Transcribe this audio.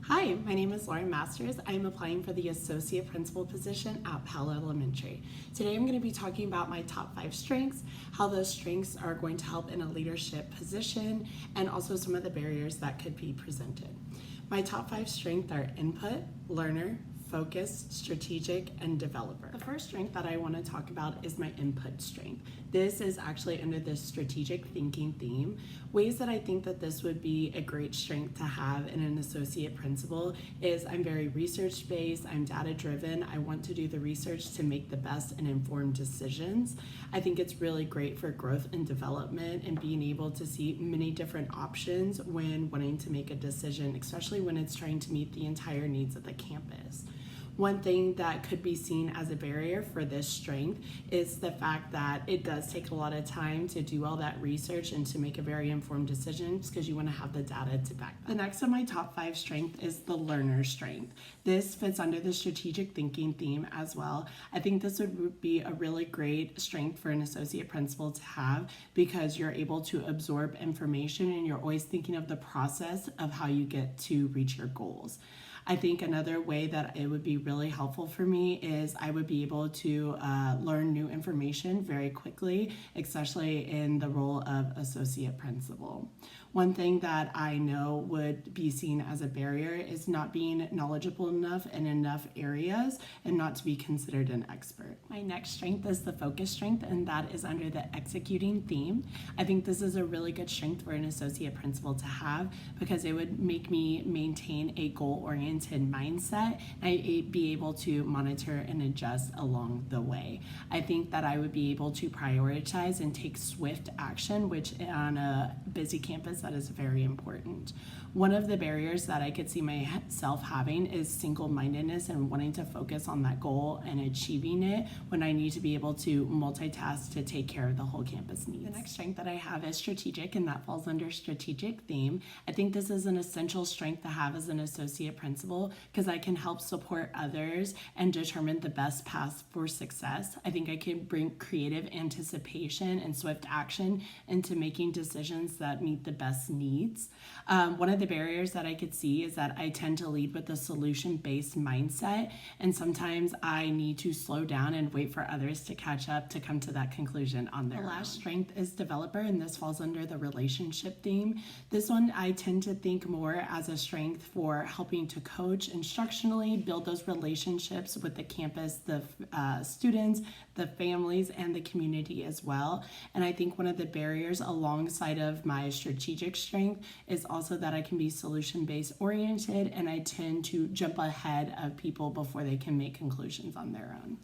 Hi, my name is Lauren Masters. I am applying for the Associate Principal position at Powell Elementary. Today I'm going to be talking about my top 5 strengths, how those strengths are going to help in a leadership position, and also some of the barriers that could be presented. My top 5 strengths are input, learner, focused, strategic, and developer. The first strength that I want to talk about is my input strength. This is actually under the strategic thinking theme. Ways that I think that this would be a great strength to have in an associate principal is I'm very research-based, I'm data-driven, I want to do the research to make the best and informed decisions. I think it's really great for growth and development and being able to see many different options when wanting to make a decision, especially when it's trying to meet the entire needs of the campus. One thing that could be seen as a barrier for this strength is the fact that it does take a lot of time to do all that research and to make a very informed decision because you want to have the data to back that. The next of my top 5 strength is the learner strength. This fits under the strategic thinking theme as well. I think this would be a really great strength for an associate principal to have because you're able to absorb information and you're always thinking of the process of how you get to reach your goals. I think another way that it would be really helpful for me is I would be able to learn new information very quickly, especially in the role of associate principal. One thing that I know would be seen as a barrier is not being knowledgeable enough in enough areas and not to be considered an expert. My next strength is the focus strength, and that is under the executing theme. I think this is a really good strength for an associate principal to have because it would make me maintain a goal-oriented mindset and I'd be able to monitor and adjust along the way. I think that I would be able to prioritize and take swift action, which on a busy campus that is very important. One of the barriers that I could see myself having is single-mindedness and wanting to focus on that goal and achieving it when I need to be able to multitask to take care of the whole campus needs. The next strength that I have is strategic, and that falls under strategic theme. I think this is an essential strength to have as an associate principal because I can help support others and determine the best path for success. I think I can bring creative anticipation and swift action into making decisions that meet the best needs. One of the barriers that I could see is that I tend to lead with a solution-based mindset, and sometimes I need to slow down and wait for others to catch up to come to that conclusion on their own. The last strength is developer, and this falls under the relationship theme. This one I tend to think more as a strength for helping to coach instructionally, build those relationships with the campus, the students, the families, and the community as well. And I think one of the barriers alongside of my strategic strength is also that I can be solution-based oriented and I tend to jump ahead of people before they can make conclusions on their own.